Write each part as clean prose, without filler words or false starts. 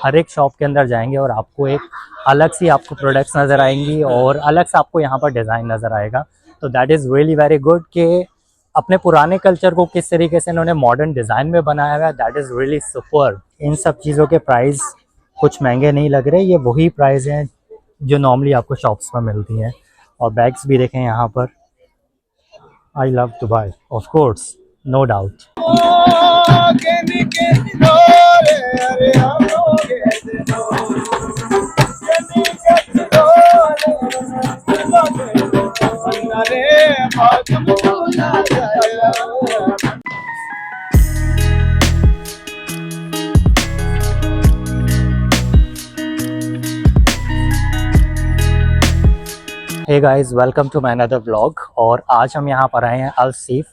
हर एक शॉप के अंदर जाएंगे और आपको एक अलग सी आपको प्रोडक्ट्स नज़र आएंगी और अलग से आपको यहाँ पर डिज़ाइन नज़र आएगा। तो that is really very good कि अपने पुराने कल्चर को किस तरीके से इन्होंने मॉडर्न डिज़ाइन में बनाया हुआ है। That is really super. इन सब चीज़ों के प्राइस कुछ महंगे नहीं लग रहे, ये वही प्राइस हैं जो नॉर्मली आपको शॉप्स पर मिलती हैं। और बैग्स भी देखें यहाँ पर। I love Dubai of course, no doubt. Hey guys, welcome to my another vlog. और आज हम यहाँ पर आए हैं अल सीफ।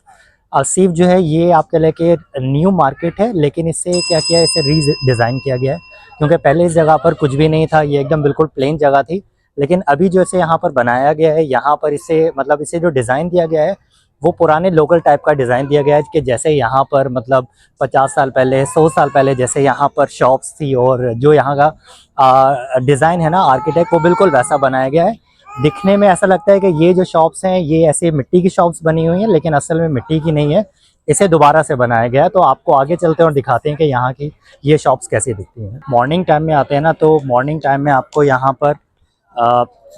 अल सीफ जो है ये आपके लिए कि न्यू मार्केट है, लेकिन इससे क्या किया, इसे री डिज़ाइन किया गया है क्योंकि पहले इस जगह पर कुछ भी नहीं था, ये एकदम बिल्कुल प्लेन जगह थी। लेकिन अभी जो इसे यहाँ पर बनाया गया है, यहाँ पर इसे मतलब इसे जो डिज़ाइन दिया गया है वो पुराने लोकल टाइप का डिज़ाइन दिया गया है कि जैसे यहाँ पर मतलब 50 साल पहले 100 साल पहले जैसे यहाँ पर शॉप्स थी और जो यहाँ का डिज़ाइन है ना, आर्किटेक्ट, वो बिल्कुल वैसा बनाया गया है। दिखने में ऐसा लगता है कि ये जो शॉप्स हैं ये ऐसे मिट्टी की शॉप्स बनी हुई हैं, लेकिन असल में मिट्टी की नहीं है, इसे दोबारा से बनाया गया है। तो आपको आगे चलते हैं और दिखाते हैं कि यहाँ की ये शॉप्स कैसी दिखती हैं। मॉर्निंग टाइम में आते हैं ना, तो मॉर्निंग टाइम में आपको यहाँ पर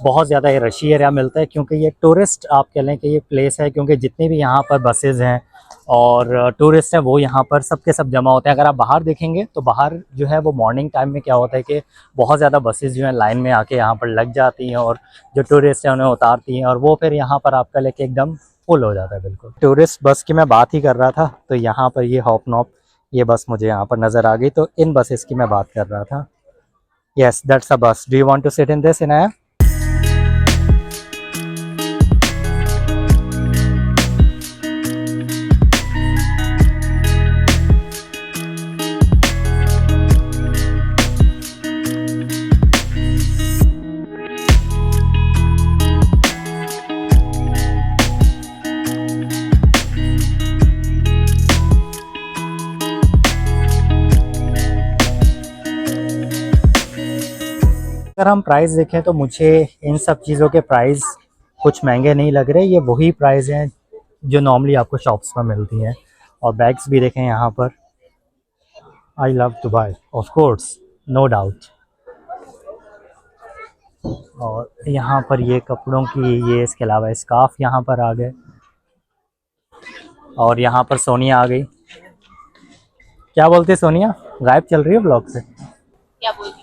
बहुत ज़्यादा ये रशी एरिया मिलता है क्योंकि ये टूरिस्ट आप कह लें कि ये प्लेस है, क्योंकि जितने भी यहाँ पर बसेज़ हैं और टूरिस्ट हैं वो यहाँ पर सब के सब जमा होते हैं। अगर आप बाहर देखेंगे तो बाहर जो है वो मॉर्निंग टाइम में क्या होता है कि बहुत ज़्यादा बसेज़ जो हैं लाइन में आके यहाँ पर लग जाती हैं और जो टूरिस्ट हैं उन्हें उतारती हैं और वो फिर यहाँ पर आपका लेके एकदम फुल हो जाता है। बिल्कुल टूरिस्ट बस की मैं बात ही कर रहा था, तो यहाँ पर ये हॉपनॉप ये बस मुझे यहाँ पर नज़र आ गई, तो इन बसेस की मैं बात कर रहा था। Yes, that's a bus. Do you want to sit in this, Inaya? अगर हम प्राइस देखें तो मुझे इन सब चीज़ों के प्राइस कुछ महंगे नहीं लग रहे, ये वही प्राइस हैं जो नॉर्मली आपको शॉप्स पर मिलती हैं। और बैग्स भी देखें यहाँ पर। I love Dubai of course, no doubt. और यहाँ पर ये कपड़ों की ये, इसके अलावा स्कार्फ यहाँ पर आ गए। और यहाँ पर सोनिया आ गई। क्या बोलते सोनिया, गायब चल रही है ब्लॉग से? क्या बोल रही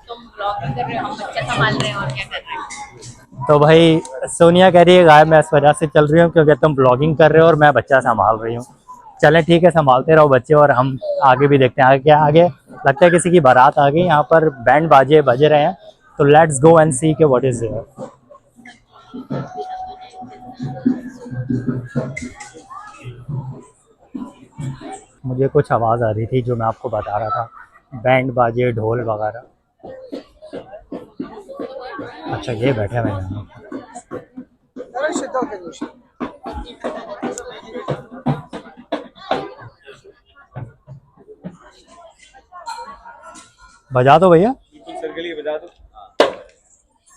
तुम ब्लॉगिंग कर रहे हो, हम बच्चा संभाल रहे हैं और क्या कर रहे हैं। तो भाई सोनिया कह रही है गायब मैं इस वजह से चल रही हूँ क्योंकि तुम ब्लॉगिंग कर रहे हो और मैं बच्चा संभाल रही हूँ। चलें ठीक है, संभालते रहो बच्चे और हम आगे भी देखते हैं आगे क्या। आगे लगता है किसी की बारात आ गई, यहाँ पर बैंड बाजे बज रहे हैं, तो लेट्स गो एंड सी के व्हाट इज देयर। मुझे कुछ आवाज़ आ रही थी जो मैं आपको बता रहा था, बैंड बाजे ढोल वगैरह। अच्छा ये बैठे हुए हैं यहाँ। बजा दो भैया, सर के लिए बजा दो।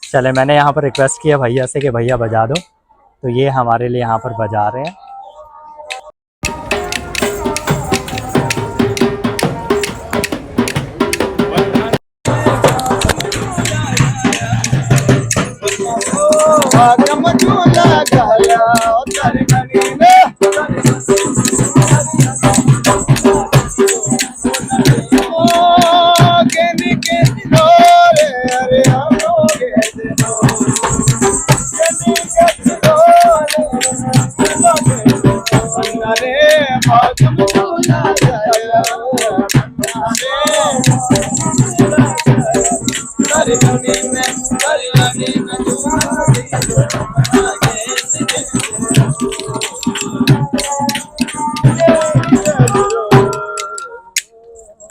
चले, मैंने यहाँ पर रिक्वेस्ट किया भैया से कि भैया बजा दो, तो ये हमारे लिए यहाँ पर बजा रहे हैं।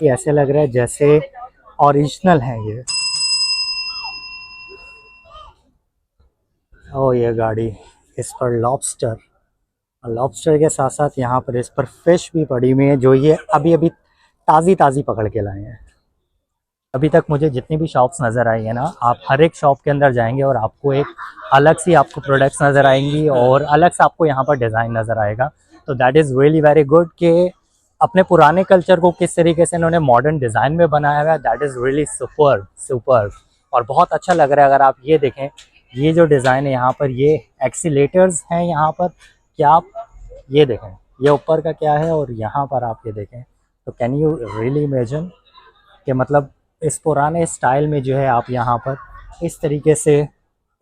ये ऐसे लग रहा है जैसे ओरिजिनल है ये। ओ ये गाड़ी, इस पर लॉबस्टर, लॉबस्टर के साथ साथ यहाँ पर इस पर फिश भी पड़ी हुई है जो ये अभी अभी ताज़ी ताज़ी पकड़ के लाए हैं। अभी तक मुझे जितनी भी शॉप्स नज़र आई है ना, आप हर एक शॉप के अंदर जाएंगे और आपको एक अलग सी आपको प्रोडक्ट्स नज़र आएंगी और अलग से आपको यहाँ पर डिज़ाइन नज़र आएगा। तो that is really very good कि अपने पुराने कल्चर को किस तरीके से इन्होंने मॉडर्न डिज़ाइन में बनाया हुआ है। That is really super super और बहुत अच्छा लग रहा है। अगर आप ये देखें, ये जो डिज़ाइन है यहाँ पर, ये एक्सीलेटर्स हैं यहाँ पर, क्या आप ये देखें, ये ऊपर का क्या है और यहाँ पर आप ये देखें, तो कैन यू रियली इमेजिन कि मतलब इस पुराने स्टाइल में जो है आप यहाँ पर इस तरीके से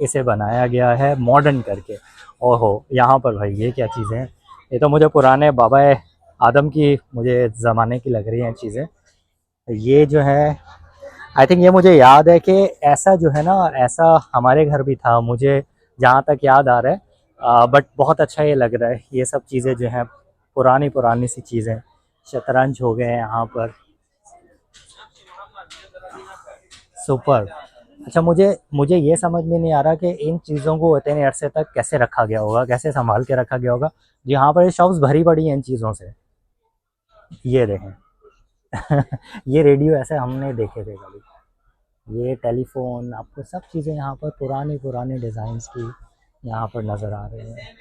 इसे बनाया गया है मॉडर्न करके। ओहो, यहाँ पर भाई ये क्या चीज़ें हैं, ये तो मुझे पुराने बाबा आदम की मुझे ज़माने की लग रही हैं चीज़ें। ये जो है आई थिंक ये मुझे याद है कि ऐसा जो है ना, ऐसा हमारे घर भी था, मुझे जहाँ तक याद आ रहा है। बट बहुत अच्छा ये लग रहा है। ये सब चीज़ें जो हैं पुरानी पुरानी सी चीज़ें, शतरंज हो गए यहाँ पर, सुपर। अच्छा, मुझे मुझे ये समझ में नहीं आ रहा कि इन चीज़ों को इतने अरसे तक कैसे रखा गया होगा, कैसे संभाल के रखा गया होगा। यहाँ पर ये शॉप्स भरी पड़ी हैं इन चीज़ों से। ये देखें ये रेडियो ऐसे हमने देखे थे कभी, ये टेलीफोन, आपको सब चीज़ें यहाँ पर पुरानी पुराने डिज़ाइंस की यहाँ पर नज़र आ रहे हैं।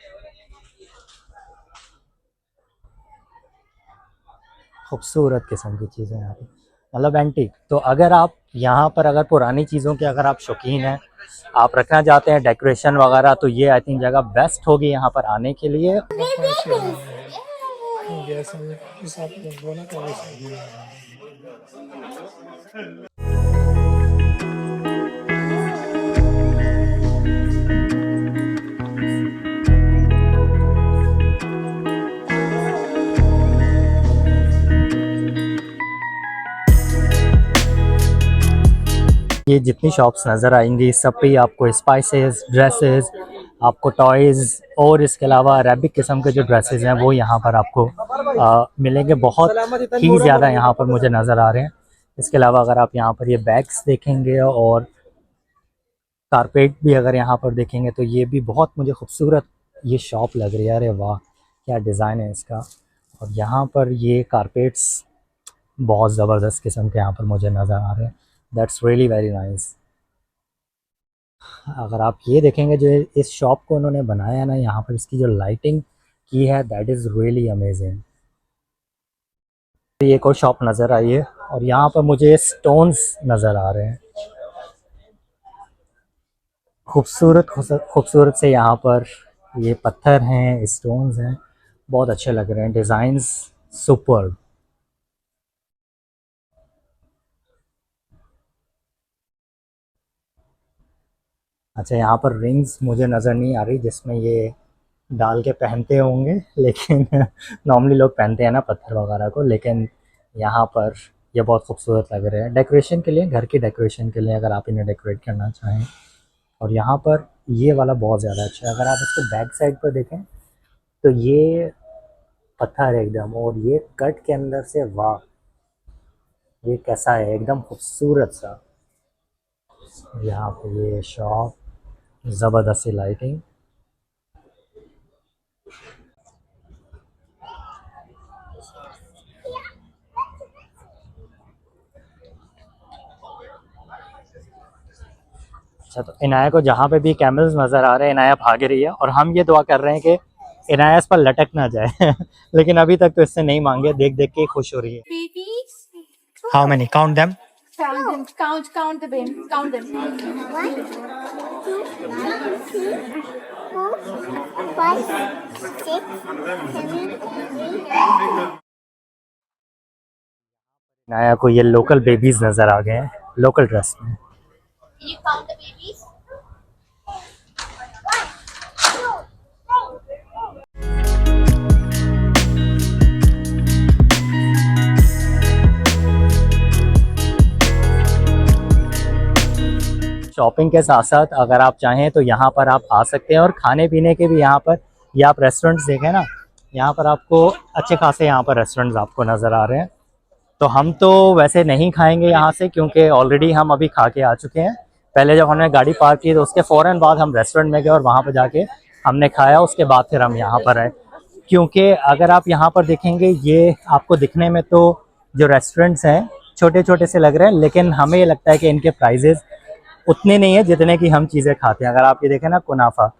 खूबसूरत किस्म की चीज़ें यहाँ पर, मतलब एंटीक। तो अगर आप यहाँ पर अगर पुरानी चीज़ों के अगर आप शौकीन हैं, आप रखना चाहते हैं डेकोरेशन वगैरह, तो ये आई थिंक जगह बेस्ट होगी यहाँ पर आने के लिए। ये जितनी शॉप्स नज़र आएंगी सब पे ही आपको स्पाइसेस, ड्रेसेस, आपको टॉयज़ और इसके अलावा अरेबिक किस्म के जो ड्रेसेस हैं वो यहाँ पर आपको मिलेंगे। बहुत ही ज़्यादा यहाँ पर मुझे नज़र आ रहे हैं। इसके अलावा अगर आप यहाँ पर ये बैग्स देखेंगे और कारपेट भी अगर यहाँ पर देखेंगे, तो ये भी बहुत मुझे खूबसूरत ये शॉप लग रही है। अरे वाह, क्या डिज़ाइन है इसका। और यहाँ पर ये कारपेट्स बहुत ज़बरदस्त किस्म के यहाँ पर मुझे नज़र आ रहे हैं। That's really very nice. अगर आप ये देखेंगे जो इस शॉप को उन्होंने बनाया है ना, यहाँ पर इसकी जो लाइटिंग की है, दैट इज़ रियली अमेजिंग। एक और शॉप नज़र आई है और यहाँ पर मुझे स्टोन्स नज़र आ रहे हैं, खूबसूरत खूबसूरत से यहाँ पर ये पत्थर हैं, स्टोन्स हैं, बहुत अच्छे लग रहे हैं, डिज़ाइंस सुपर। अच्छा, यहाँ पर रिंग्स मुझे नज़र नहीं आ रही जिसमें ये डाल के पहनते होंगे, लेकिन नॉर्मली लोग पहनते हैं ना पत्थर वगैरह को, लेकिन यहाँ पर ये बहुत खूबसूरत लग रहे हैं डेकोरेशन के लिए, घर की डेकोरेशन के लिए अगर आप इन्हें डेकोरेट करना चाहें। और यहाँ पर ये वाला बहुत ज़्यादा अच्छा है। अगर आप इसको बैक साइड पर देखें तो ये पत्थर है एकदम, और ये कट के अंदर से, वाह ये कैसा है, एकदम खूबसूरत सा। यहाँ पे ये शॉप, ज़बरदस्त सी लाइटिंग। अच्छा, तो इनाया को जहाँ पे भी कैमल्स नज़र आ रहे हैं, इनाया भाग रही है और हम ये दुआ कर रहे हैं कि इनाया इस पर लटक ना जाए लेकिन अभी तक तो इससे नहीं मांगे, देख देख के खुश हो रही है। Babies. How many, count them. Count them. Count the babies. Count them. 1, 2, 3, 4, 5, 6, 7, 8. Inaya को ये लोकल बेबीज नज़र आ गए हैं, लोकल ड्रेस में। Can you count the babies? Shopping के साथ साथ अगर आप चाहें तो यहाँ पर आप आ सकते हैं, और खाने पीने के भी यहाँ पर, ये आप रेस्टोरेंट्स देखें ना, यहाँ पर आपको अच्छे खासे यहाँ पर रेस्टोरेंट्स आपको नज़र आ रहे हैं। तो हम तो वैसे नहीं खाएंगे यहाँ से, क्योंकि ऑलरेडी हम अभी खा के आ चुके हैं। पहले जब हमने गाड़ी पार्क की तो उसके फ़ौरन बाद हम रेस्टोरेंट में गए और वहाँ पर जाके हमने खाया, उसके बाद फिर हम यहाँ पर आए। क्योंकि अगर आप यहाँ पर देखेंगे, ये आपको दिखने में तो जो रेस्टोरेंट्स हैं छोटे छोटे से लग रहे हैं, लेकिन हमें ये लगता है कि इनके प्राइजेस उतने नहीं है जितने की हम चीज़ें खाते हैं। अगर आप ये देखें ना कुनाफा,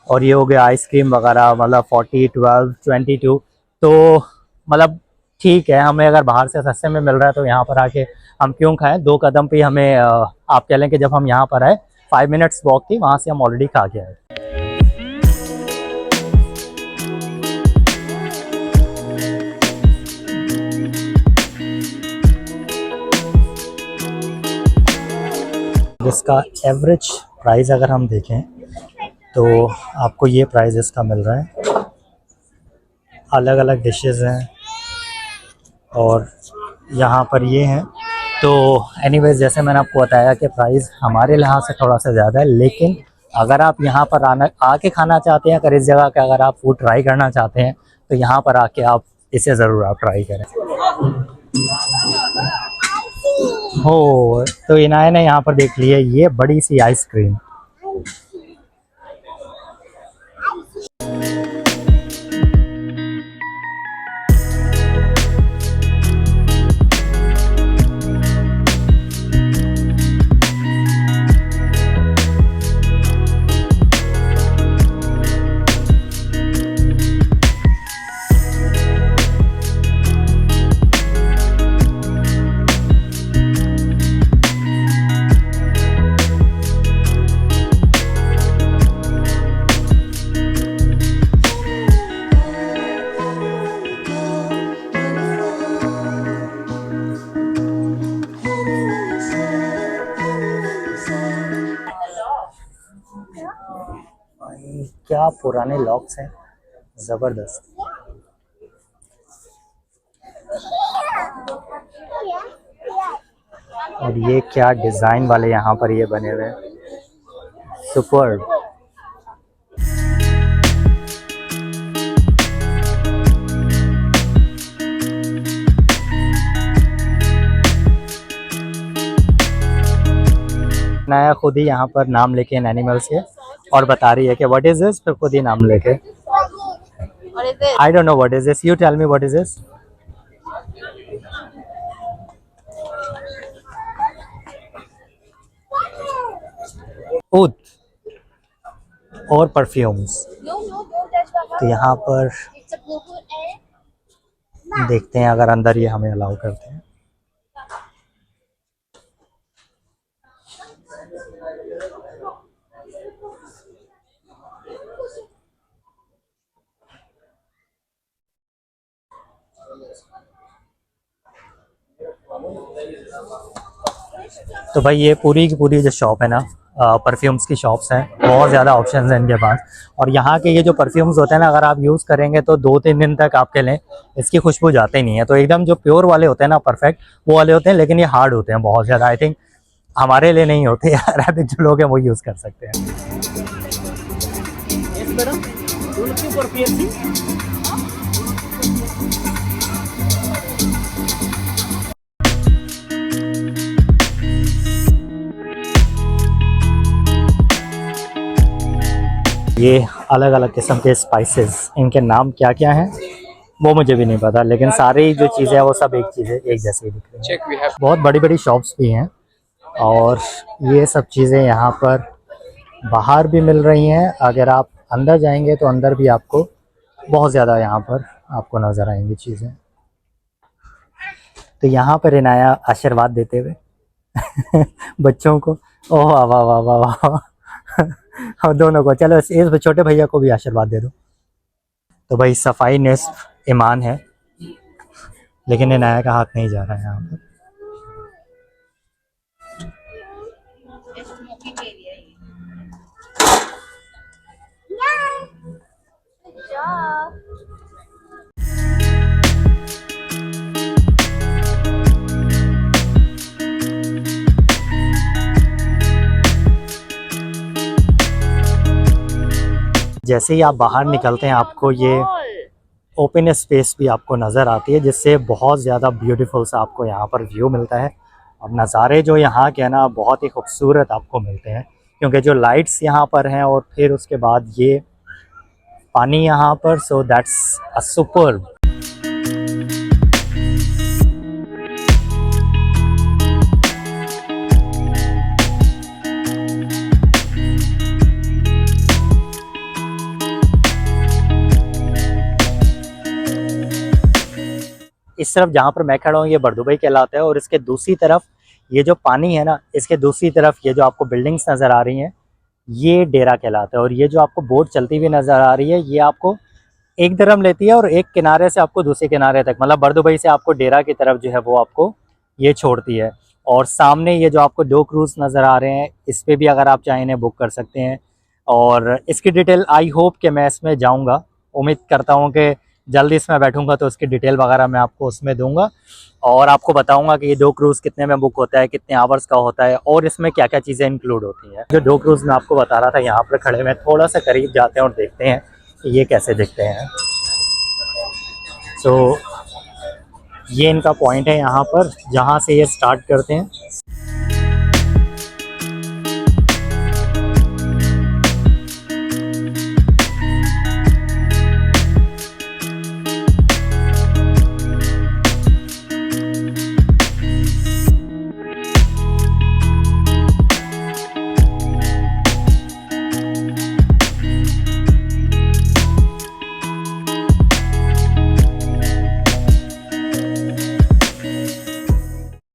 और ये हो गया आइसक्रीम वगैरह, मतलब 40, 12, 22, तो मतलब ठीक है, हमें अगर बाहर से सस्ते में मिल रहा है तो यहाँ पर आके हम क्यों खाएं। 2 कदम पे हमें आप कह लें कि जब हम यहाँ पर आए 5 मिनट्स वॉक थी, वहाँ से हम ऑलरेडी खा के आए। इसका एवरेज प्राइस अगर हम देखें तो आपको ये प्राइस इसका मिल रहा है। अलग अलग डिशेस हैं और यहाँ पर ये हैं। तो एनीवेज, जैसे मैंने आपको बताया कि प्राइस हमारे लिहाज से थोड़ा सा ज़्यादा है, लेकिन अगर आप यहाँ पर आके खाना चाहते हैं, अगर इस जगह का अगर आप फूड ट्राई करना चाहते हैं तो यहाँ पर आके आप इसे ज़रूर आप ट्राई करें। हो तो इनाया ने यहाँ पर देख लिया ये बड़ी सी आइसक्रीम। क्या पुराने लॉक्स हैं, जबरदस्त। और ये क्या डिजाइन वाले यहाँ पर ये बने हुए हैं, सुपर्ब। नया खुद ही यहाँ पर नाम लेके इन एनिमल्स के और बता रही है कि व्हाट इज दिस, फिर खुद ही नाम लेके। What is this? I don't know what is this, you tell me what is this. ऊद और perfumes. No, don't touch Papa. तो यहाँ पर It's a poo-poo and देखते हैं अगर अंदर ये हमें अलाउ करते हैं। तो भाई ये पूरी की पूरी जो शॉप है ना, परफ्यूम्स की शॉप्स हैं, बहुत ज़्यादा ऑप्शंस हैं इनके पास। और यहाँ के ये जो परफ्यूम्स होते हैं ना, अगर आप यूज़ करेंगे तो 2-3 दिन तक आपके लिए इसकी खुशबू जाते ही नहीं है। तो एकदम जो प्योर वाले होते हैं ना, परफेक्ट वो वाले होते हैं, लेकिन ये हार्ड होते हैं बहुत ज़्यादा। आई थिंक हमारे लिए नहीं होते, अरेबिक जो लोग हैं वो यूज़ कर सकते हैं। ये अलग अलग किस्म के स्पाइसेस, इनके नाम क्या क्या हैं वो मुझे भी नहीं पता, लेकिन सारी जो चीज़ें हैं वो सब एक चीज़ें एक जैसे ही दिख रही हैं। बहुत बड़ी बड़ी शॉप्स भी हैं और ये सब चीज़ें यहाँ पर बाहर भी मिल रही हैं। अगर आप अंदर जाएंगे तो अंदर भी आपको बहुत ज़्यादा यहाँ पर आपको नज़र आएंगी चीज़ें। तो यहाँ पर इनाया आशीर्वाद देते हुए बच्चों को, ओह वाह वाह वाह वाह वाह, और दोनों को, चलो इस छोटे भैया को भी आशीर्वाद दे दो। तो भाई सफाई निस्फ ईमान है, लेकिन इनाया का हाथ नहीं जा रहा है यहाँ पर। smoking area है। Good job. जैसे ही आप बाहर निकलते हैं आपको ये ओपन स्पेस भी आपको नज़र आती है, जिससे बहुत ज़्यादा ब्यूटीफुल सा आपको यहाँ पर व्यू मिलता है। और नज़ारे जो यहाँ के ना बहुत ही खूबसूरत आपको मिलते हैं, क्योंकि जो लाइट्स यहाँ पर हैं और फिर उसके बाद ये पानी यहाँ पर, सो दैट्स अ सुपर्ब। इस तरफ जहाँ पर मैं खड़ा हूँ ये बरदुबई कहलाता है, और इसके दूसरी तरफ ये जो पानी है ना, इसके दूसरी तरफ ये जो आपको बिल्डिंग्स नज़र आ रही हैं ये डेरा कहलाता है। और ये जो आपको बोट चलती हुई नज़र आ रही है ये आपको एक दरम लेती है और एक किनारे से आपको दूसरे किनारे तक, मतलब बरदुबई से आपको डेरा की तरफ जो है वो आपको ये छोड़ती है। और सामने ये जो आपको 2 क्रूज़ नज़र आ रहे हैं इस पर भी अगर आप चाहें इन्हें बुक कर सकते हैं। और इसकी डिटेल आई होप कि मैं इसमें जाऊंगा, उम्मीद करता हूं कि जल्दी इसमें बैठूंगा तो इसकी डिटेल वगैरह मैं आपको उसमें दूंगा और आपको बताऊंगा कि ये 2 क्रूज़ कितने में बुक होता है, कितने आवर्स का होता है और इसमें क्या क्या चीज़ें इंक्लूड होती हैं। जो 2 क्रूज़ मैं आपको बता रहा था यहाँ पर खड़े में थोड़ा सा करीब जाते हैं और देखते हैं कि ये कैसे दिखते हैं। सो ये इनका पॉइंट है यहाँ पर जहाँ से ये स्टार्ट करते हैं।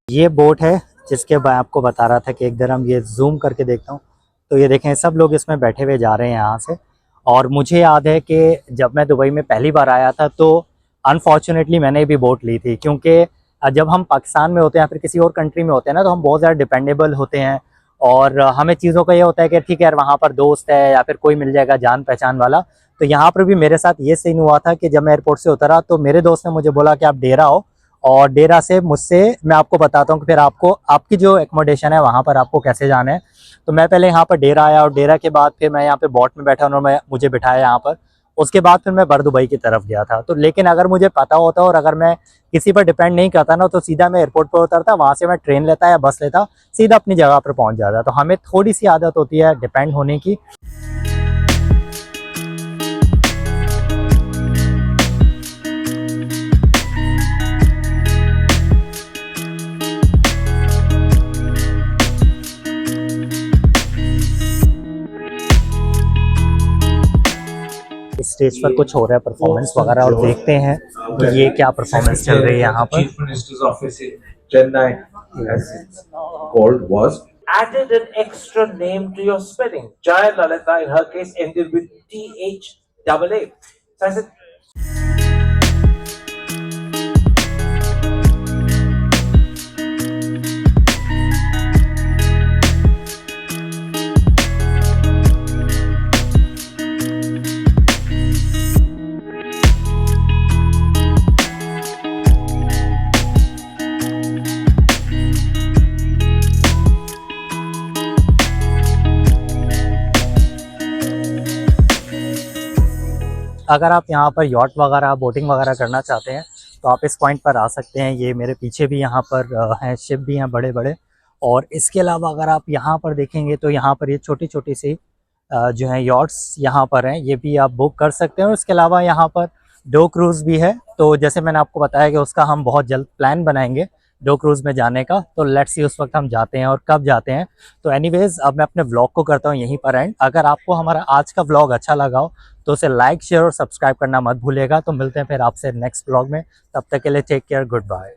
ये बोट है जिसके मैं आपको बता रहा था कि एक दरम ये जूम करके देखता हूँ तो ये देखें सब लोग इसमें बैठे हुए जा रहे हैं यहाँ से। और मुझे याद है कि जब मैं दुबई में पहली बार आया था तो अनफॉर्चुनेटली मैंने भी बोट ली थी, क्योंकि जब हम पाकिस्तान में होते हैं या फिर किसी और कंट्री में होते हैं ना तो हम बहुत ज़्यादा डिपेंडेबल होते हैं और हमें चीज़ों का ये होता है कि ठीक है यार वहाँ पर दोस्त है या फिर कोई मिल जाएगा जान पहचान वाला। तो यहाँ पर भी मेरे साथ ये सीन हुआ था कि जब मैं एयरपोर्ट से उतरा तो मेरे दोस्त ने मुझे बोला कि आप डेरा आओ और डेरा से मुझसे मैं आपको बताता हूँ कि फिर आपको आपकी जो एकोमोडेशन है वहाँ पर आपको कैसे जाना है। तो मैं पहले यहाँ पर डेरा आया और डेरा के बाद फिर मैं यहाँ पे बोट में बैठा, उन्होंने मुझे बिठाया यहाँ पर। उसके बाद फिर मैं बरदुबई की तरफ गया था। तो लेकिन अगर मुझे पता होता और अगर मैं किसी पर डिपेंड नहीं करता ना तो सीधा मैं एयरपोर्ट पर उतरता, वहाँ से मैं ट्रेन लेता या बस लेता, सीधा अपनी जगह पर पहुँच जाता। तो हमें थोड़ी सी आदत होती है डिपेंड होने की। स्टेज पर कुछ हो रहा है परफॉर्मेंस वगैरह और देखते हैं कि ये क्या परफॉर्मेंस चल रही है यहाँ पर। Chief Minister's office in Chennai, as it's called, was added an extra name to your spelling. Jayalalitha, in her case, ended with THAA. So I said, अगर आप यहाँ पर यॉट वगैरह बोटिंग वगैरह करना चाहते हैं तो आप इस पॉइंट पर आ सकते हैं। ये मेरे पीछे भी यहाँ पर हैं शिप भी हैं बड़े बड़े। और इसके अलावा अगर आप यहाँ पर देखेंगे तो यहाँ पर ये छोटी छोटी सी जो हैं यॉट्स यहाँ पर हैं, ये भी आप बुक कर सकते हैं। और इसके अलावा यहाँ पर 2 क्रूज़ भी है। तो जैसे मैंने आपको बताया कि उसका हम बहुत जल्द प्लान बनाएंगे 2 क्रूज़ में जाने का। तो लेट्स सी उस वक्त हम जाते हैं और कब जाते हैं। तो एनीवेज अब मैं अपने व्लॉग को करता हूँ यहीं पर एंड। अगर आपको हमारा आज का व्लॉग अच्छा लगा हो तो उसे लाइक शेयर और सब्सक्राइब करना मत भूलिएगा। तो मिलते हैं फिर आपसे नेक्स्ट व्लॉग में, तब तक के लिए टेक केयर, गुड बाय।